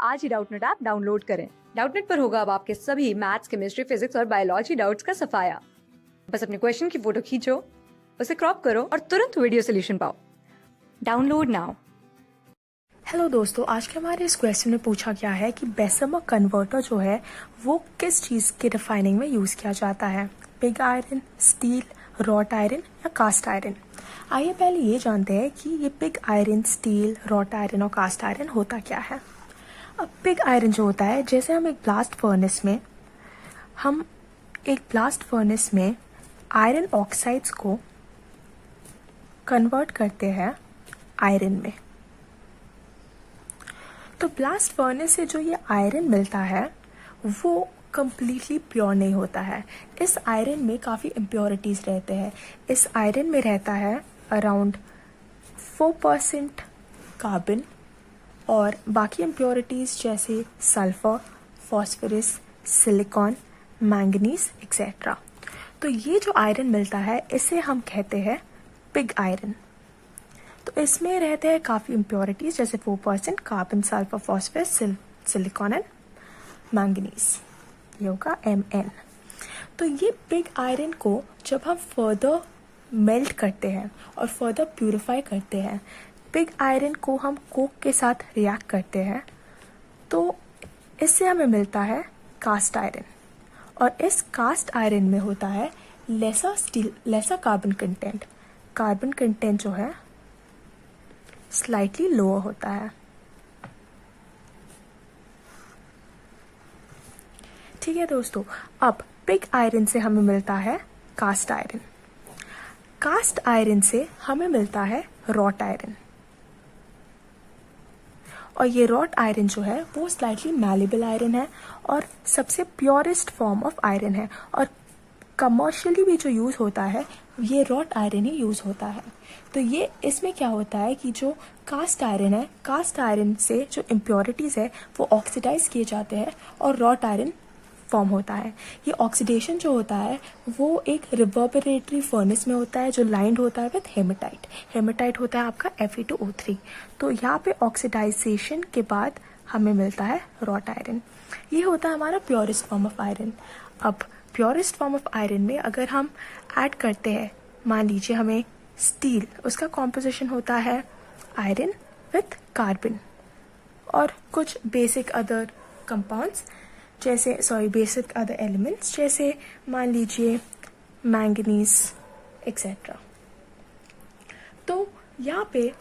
आज ही Doubtnut app download करें। Doubtnut पर होगा अब आपके सभी मैथ्स, केमिस्ट्री, फिजिक्स और बायोलॉजी डाउट्स का सफाया। बस अपने क्वेश्चन की फोटो खींचो, उसे क्रॉप करो और तुरंत वीडियो सोल्यूशन पाओ। Download now. हेलो दोस्तों, आज के हमारे इस क्वेश्चन में पूछा गया है कि बेसमर कन्वर्टर जो है वो किस चीज़ के रिफाइनिंग में यूज़ किया जाता है, pig iron, steel, wrought iron या कास्ट आयरन। आइए पहले ये जानते हैं कि ये pig iron, steel, wrought iron और कास्ट आयरन होता क्या है। अब पिग आयरन जो होता है, जैसे हम एक ब्लास्ट फर्नेस में आयरन ऑक्साइड्स को कन्वर्ट करते हैं आयरन में, तो ब्लास्ट फर्नेस से जो ये आयरन मिलता है वो कम्प्लीटली प्योर नहीं होता है। इस आयरन में काफ़ी इम्प्योरिटीज़ रहते हैं। इस आयरन में रहता है अराउंड 4% कार्बन और बाकी इम्प्योरिटीज़ जैसे sulphur, phosphorus, silicon, manganese etcetera. तो ये जो आयरन मिलता है इसे हम कहते हैं पिग आयरन। तो इसमें रहते हैं काफ़ी इम्प्योरिटीज़ जैसे 4% carbon, sulphur, phosphorus, silicon and manganese, ये होगा Mn। तो ये पिग आयरन को जब हम फर्दर मेल्ट करते हैं और फर्दर प्यूरिफाई करते हैं, पिग आयरन को हम कोक के साथ रिएक्ट करते हैं, तो इससे हमें मिलता है कास्ट आयरन। और इस कास्ट आयरन में होता है लेसा कार्बन कंटेंट। कार्बन कंटेंट जो है स्लाइटली लोअर होता है। ठीक है दोस्तों, अब पिग आयरन से हमें मिलता है कास्ट आयरन। कास्ट आयरन से हमें मिलता है रॉट आयरन। और ये रॉट आयरन जो है वो स्लाइटली मैलेबल आयरन है और सबसे प्योरेस्ट फॉर्म ऑफ आयरन है। और कमर्शियली भी जो यूज़ होता है ये रॉट आयरन ही यूज़ होता है। तो ये इसमें क्या होता है कि जो कास्ट आयरन है, कास्ट आयरन से जो इम्प्योरिटीज़ है वो ऑक्सीडाइज किए जाते हैं और रॉट आयरन फॉर्म होता है। ये ऑक्सीडेशन जो होता है वो एक रिवर्बरेटरी फर्नेस में होता है जो लाइंड होता है विद हेमेटाइट। हेमेटाइट होता है आपका Fe2O3। तो यहाँ पे ऑक्सीडाइजेशन के बाद हमें मिलता है रॉट आयरन। ये होता है हमारा प्योरेस्ट फॉर्म ऑफ आयरन। अब प्योरेस्ट फॉर्म ऑफ आयरन में अगर हम ऐड करते हैं, मान लीजिए हमें स्टील, उसका कॉम्पोजिशन होता है आयरन विथ कार्बन और कुछ basic other compounds basic other elements जैसे मान लीजिए मैंगनीज एक्सेट्रा। तो यहाँ पे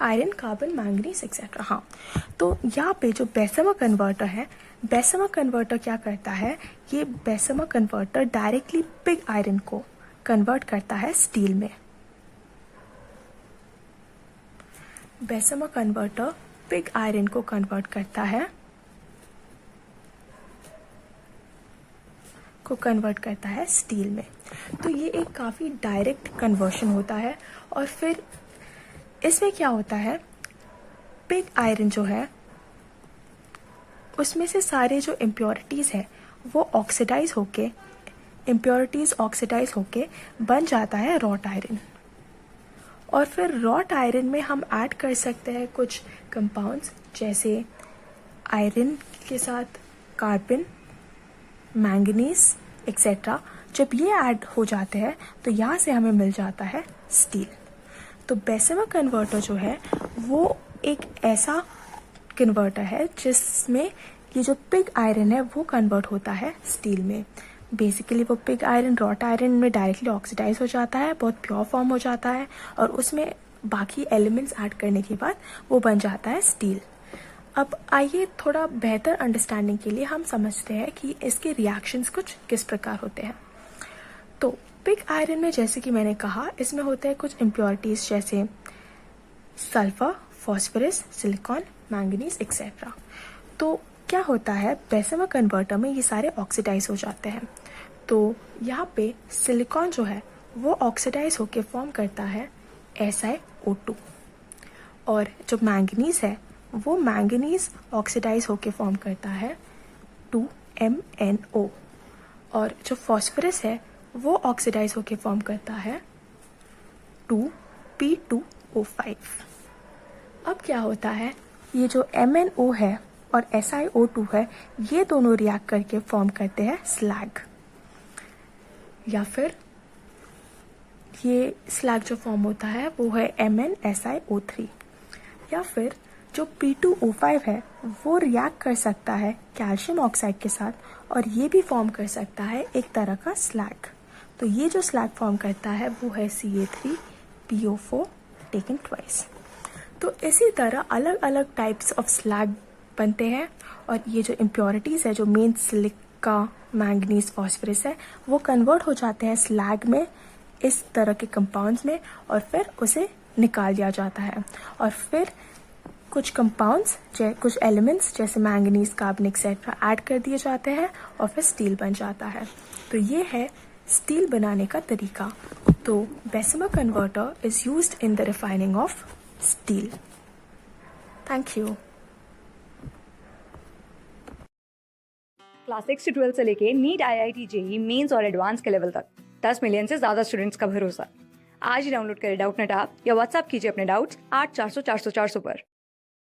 आयरन, कार्बन, मैंगनीज एक्सेट्रा। हाँ, तो यहाँ पे जो बेसमर कन्वर्टर है, बेसमर कन्वर्टर क्या करता है, ये बेसमर कन्वर्टर डायरेक्टली पिग आयरन को कन्वर्ट करता है स्टील में। बेसमर कन्वर्टर पिग आयरन को कन्वर्ट करता है स्टील में। तो ये एक काफ़ी डायरेक्ट कन्वर्शन होता है। और फिर इसमें क्या होता है, पिग आयरन जो है उसमें से सारे जो इम्प्योरिटीज़ हैं वो ऑक्सीडाइज होके बन जाता है रॉट आयरन। और फिर रॉट आयरन में हम ऐड कर सकते हैं कुछ कंपाउंड्स जैसे आयरन के साथ कार्बन, मैंगनीज एक्सेट्रा। जब ये ऐड हो जाते हैं तो यहाँ से हमें मिल जाता है स्टील। तो बेसमर कन्वर्टर जो है वो एक ऐसा कन्वर्टर है जिसमें ये जो पिग आयरन है वो कन्वर्ट होता है स्टील में। बेसिकली वो पिग आयरन रॉट आयरन में डायरेक्टली ऑक्सीडाइज हो जाता है, बहुत प्योर फॉर्म हो जाता है और उसमें बाकी एलिमेंट्स ऐड करने के बाद वो बन जाता है स्टील। अब आइए थोड़ा बेहतर अंडरस्टैंडिंग के लिए हम समझते हैं कि इसके रिएक्शंस कुछ किस प्रकार होते हैं। तो पिग आयरन में जैसे कि मैंने कहा, इसमें होते हैं कुछ इम्प्योरिटीज़ जैसे sulphur, phosphorus, silicon, manganese etcetera. तो क्या होता है, बेसमर कन्वर्टर में ये सारे ऑक्सीडाइज हो जाते हैं। तो यहाँ पे सिलिकॉन जो है वो ऑक्सीडाइज होके फॉर्म करता है SiO2 और जो मैंगनीज है वो मैंगनीज ऑक्सीडाइज होके फॉर्म करता है 2MnO और जो फॉस्फोरस है वो ऑक्सीडाइज होके फॉर्म करता है 2P2O5। अब क्या होता है, ये जो MnO है और SiO2 है, ये दोनों रिएक्ट करके फॉर्म करते हैं स्लैग, या फिर ये स्लैग जो फॉर्म होता है वो है MnSiO3, या फिर जो P2O5 है वो रिएक्ट कर सकता है कैल्शियम ऑक्साइड के साथ और ये भी फॉर्म कर सकता है एक तरह का स्लैग। तो ये जो स्लैग फॉर्म करता है वो है Ca3PO4 टेकन ट्वाइस। तो इसी तरह अलग अलग टाइप्स ऑफ स्लैग बनते हैं और ये जो इम्प्योरिटीज़ है, जो मेन सिलिका, मैंगनीज, फॉस्फोरस है, वो कन्वर्ट हो जाते हैं स्लैग में, इस तरह के कंपाउंड्स में, और फिर उसे निकाल दिया जाता है। और फिर कुछ कंपाउंड्स, कुछ एलिमेंट्स जैसे मैंगनीज, कार्बन एक्सेट्रा ऐड कर दिए जाते हैं और फिर स्टील बन जाता है। तो ये है स्टील बनाने का तरीका। तो Bessemer converter is used in the refining of steel. Thank you. Class 6 से 12 से लेके नीट, IIT, JEE मेंस और एडवांस के लेवल तक 10 मिलियन से ज्यादा स्टूडेंट्स का भरोसा। आज ही डाउनलोड करें डाउटनेट ऐप या व्हाट्सएप कीजिए अपने डाउट्स 8400 400 400 पर।